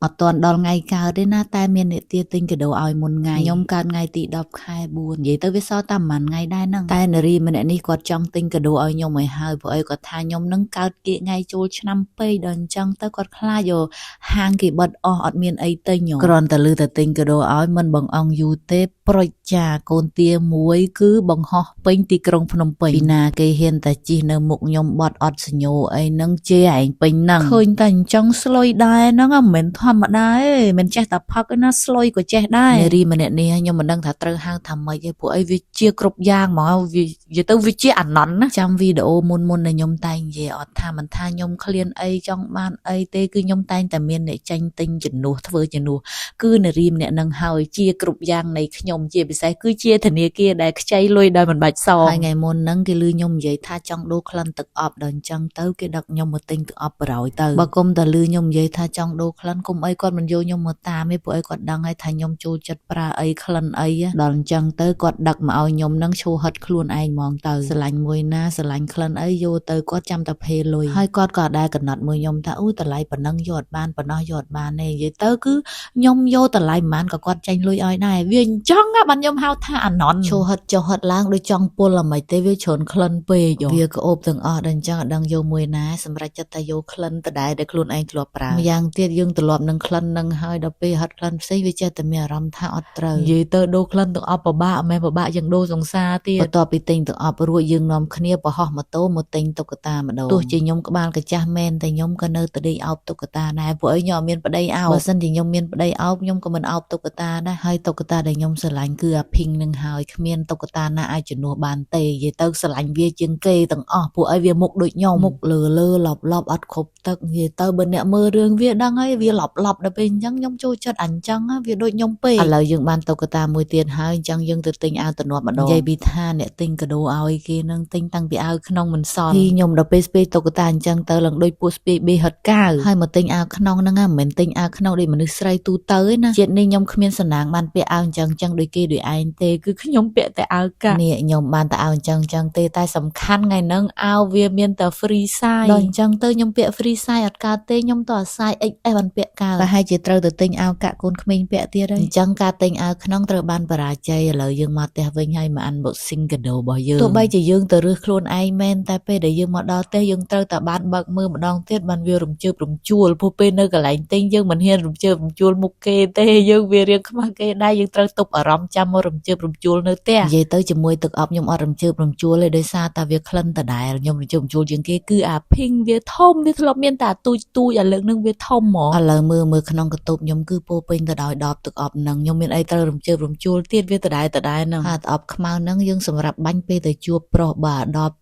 អត់ទាន់ដល់ថ្ងៃកើតទេណាតែមានអ្នកទាទិញកាដូឲ្យមុនថ្ងៃខ្ញុំកើតថ្ងៃទី10 ខែ 4 និយាយទៅវាសល់តែប្រហែលថ្ងៃដែរហ្នឹងតែនារីម្នាក់នេះគាត់ចង់ទិញកាដូឲ្យខ្ញុំឲ្យហើយព្រោះអីគាត់ថាខ្ញុំនឹងកើតគៀកថ្ងៃចូលឆ្នាំពេកដល់អញ្ចឹងទៅគាត់ខ្លាចយកហាងគេបិទអស់អត់មានអីទិញគ្រាន់តែលឺតែទិញកាដូឲ្យមិនបងអង្គយូរទេប្រុចចាកូនទាមួយគឺបង្ហោះពេញទីក្រុងភ្នំពេញពីណាគេហ៊ានតែជិះនៅមុខខ្ញុំបត់អត់សញ្ញោអីហ្នឹងជេរឯងពេញហ្នឹងឃើញតែអញ្ចឹងស្លុយដែរហ្នឹងមិនមែនធម្មតាទេមិនចេះតែផឹកណាស្លុយក៏ចេះដែរនារីម្នាក់នេះខ្ញុំមិនដឹងថាត្រូវហៅថាម៉េចទេព្រោះអីវាជាគ្រប់យ៉ាងហ្មងវានិយាយទៅវាជាអាណន់ណាចាំវីដេអូមុនដែលខ្ញុំតែងនិយាយអត់ថាមិនថាខ្ញុំឃ្លានអីចង់បានអីទេគឺខ្ញុំតែងតែមានអ្នកចាញ់ទិញជំនួសធ្វើជំនួសគឺនារីម្នាក់នឹងហើយជាគ្រប់យ៉ាងនៃខ្ញុំជាពិសេសគឺជាធនាគារដែលខ្ចីលុយដោយមិនបាច់សងហើយថ្ងៃមុនហ្នឹងគេលឺខ្ញុំនិយាយថាចង់ដូរក្លិនទឹកអប់ដល់អញ្ចឹងទៅគេដឹកខ្ញុំមកទិញទឹកអប់ប្រោយទៅបើគុំតែលឺខ្ញុំនិយាយថាចង់ដូរក្លិនគុំអីគាត់មិនយកខ្ញុំមកតាមទេព្រោះអីគាត់ដឹងហើយថាខ្ញុំចូលចិត្តប្រើអីក្លិនអីដល់អញ្ចឹងទៅគាត់ដឹកមកឲ្យខ្ញុំហ្នឹងឈួរហិតខ្លួនឯងហ្មងទៅស្រឡាញ់មួយណាស្រឡាញ់ក្លិនអីយកទៅគាត់ចាំតែភេលុយហើយគាត់ក៏ដែរកំណត់មួយខ្ញុំថាអូតម្លៃប៉ុណ្ណឹងយកអត់បានប៉ុណ្ណោះយកអត់បានទេនិយាយទៅគឺខ្ញុំយកតម្លៃប៉ុន្មានក៏គាត់ចាញ់លុយឲ្យដែរវាអញ្ចឹងបានខ្ញុំហៅថាអាណន់ឈួរហិតចុះហិតឡើងដូចចង់ពុលអ្ហ្មិចទេវាច្រើនក្លិនពេកវាក្អូបទាំងអស់ដល់អញ្ចឹងអត់ដឹងយកមួយណាសម្រាប់ចិត្តថាយកក្លិនដដែលដែលខ្លួនឯងធ្លាប់ប្រើម្យ៉ាងទៀតយើងទ្រលាប់នឹងក្លិននឹងហើយដល់ពេលហិតក្លិនផ្សេងវាចេះតែមានអារម្មណ៍ថាអត់ត្រូវនិយាយទៅដូរក្លិនទាំងអស់ពិបាកមិនពិបាកយ៉ាងដូរសង្សារទៀតបន្ទាប់ពីទិញទាំងអស់រួចយើងនាំគ្នាប្រហោះម៉ូតូមកទិញតុក្កតាម្ដងទោះជាខ្ញុំក្បាលកាចាស់មែនតែខ្ញុំក៏នៅតែដេកអោបតុក្កតាដែរព្រោះអីខ្ញុំអត់មានប្តីអោបបើសិនជាខ្ញុំមានប្តីអោបខ្ញុំក៏មិនអោបតុក្កតាដែរហើយតុក្កតាដែលខ្ញុំស្រឡាញ់គឺអាភីងនឹងហើយគ្មានតុក្កតាណាអាចជំនួសបានទេនិយាយទៅស្រឡាញ់វាជាងគេទាំងអស់ពួកអីវាមុខដូចខ្ញុំមុខលើឡប់អត់គ្រប់ទឹកនិយាយទៅបើអ្នកមើលរឿងវាដឹងហើយវាឡប់ដល់ពេលអញ្ចឹងខ្ញុំចូលចិត្តអញ្ចឹងវាដូចខ្ញុំពេកឥឡូវយើងបានតុក្កតាមួយទៀតហើយអញ្ចឹងយើងទៅទិញអាវទំនាប់ម្ដងនិយាយពីថាអ្នកទិញកាដូឲ្យគេនឹងទិញតាំងពីអាវក្នុងមិនសល់ខ្ញុំដល់ពេលស្ពាយតុក្កតាអញ្ចឹងទៅឡើងដូចពួកស្ពាយបេហិតកាវហើយមកទិញអាវក្នុងហ្នឹងមិនមែនទិញអាវក្នុងដូចមនុស្សស្រីទូទៅទេណាជាតិនេះខ្ញុំគ្មានសំណាងបានពាក់អាវអញ្ចឹងដូចគេដូចឯងទេគឺខ្ញុំពាក់តែអាវកានេះខ្ញុំបានតែអាវអញ្ចឹងទេតែសំខាន់ថ្ងៃហ្នឹងអាវវាមានតែ free size ដល់អញ្ចឹងទៅខ្ញុំពាក់ free size អត់កើតទេខ្ញុំតើ size XS បានពាក់កើតប្រហែលជាត្រូវទៅទិញអាវកាក់កូនក្មេងពាក់ទៀតហើយអញ្ចឹងការទិញអាវក្នុងត្រូវបានបរាជ័យឥឡូវយើងមកផ្ទះវិញហើយមក unboxing កាដូរបស់យើងទោះបីជាយើងទៅរើសខ្លួនឯងមែនតែពេលដែលយើងមកដល់ផ្ទះយើងត្រូវតែបានបើកមើលម្ដងទៀតបានវារំជើបរំជួលព្រោះពេលនៅកន្លែងទិញយើងមិនហ៊ានរំជើបរំជួលមុខគេទេយើងវារៀងខ្មាស់គេដែរយើងត្រូវទប់អារម្មណ៍ចាំមករំជើបរំជួលនៅផ្ទះនិយាយទៅជាមួយទឹកអប់ខ្ញុំអត់រំជើបរំជួលទេដោយសារតែវាក្លិនដដែលខ្ញុំរំជើបរំជួលជាងគេគឺអាភីងវាធំវាធ្លាប់មានតែទូចឥឡូវនឹងវាធំហ្មងឥឡូវមើលក្នុងកន្ទប់ខ្ញុំគឺពោពេញទៅដោយដបទឹកអប់ហ្នឹងខ្ញុំមានអីត្រូវរំជើបរំជួលទៀតវាដដែលហ្នឹងហើយទឹកអប់ខ្មៅហ្នឹងយើងសម្រាប់បាញ់ពេលទៅជួបប្រុសបាទដប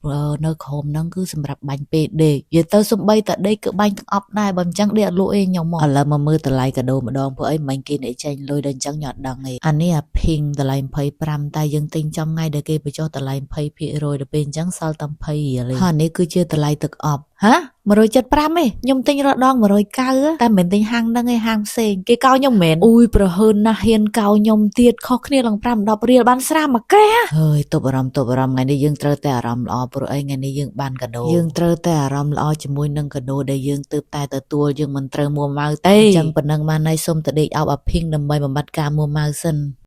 នៅក្រោមហ្នឹងគឺសម្រាប់បាញ់ពេលដេកនិយាយទៅសំបីតែដេកក៏បាញ់ទឹកអប់ដែរបើមិនចឹងដេកអត់លក់ទេខ្ញុំមកឥឡូវមកមើលតម្លៃកាដូម្ដងព្រោះអីមិនគេអ្នកចេញលុយដល់អញ្ចឹងខ្ញុំអត់ដឹងទេអានេះអាភីងតម្លៃ25តែយើងទិញចំថ្ងៃដែលគេបញ្ចុះតម្លៃ 20% ដល់ពេលអញ្ចឹងសល់តែ20រៀលហើយនេះគឺជាតម្លៃទឹកអប់ហា175ទេខ្ញុំទិញរដង190តែមិនមែនទិញហាងហ្នឹងទេហាងផ្សេងគេកោខ្ញុំមែនអូយប្រហើនណាស់ហ៊ានកោខ្ញុំទៀតខុសគ្នាឡើង5-10រៀលបានស្រាមួយកែហើយទប់អារម្មណ៍ថ្ងៃនេះយើងត្រូវតែអារម្មណ៍ល្អព្រោះអីថ្ងៃនេះយើងបានកាដូយើងត្រូវតែអារម្មណ៍ល្អជាមួយនឹងកាដូដែលយើងទើបតែទទួលយើងមិនត្រូវមួម៉ៅទេអញ្ចឹងប៉ុណ្ណឹងបានហើយសូមទៅដេកអោបអាភីងដើម្បីបំបត្តិការមួម៉ៅសិន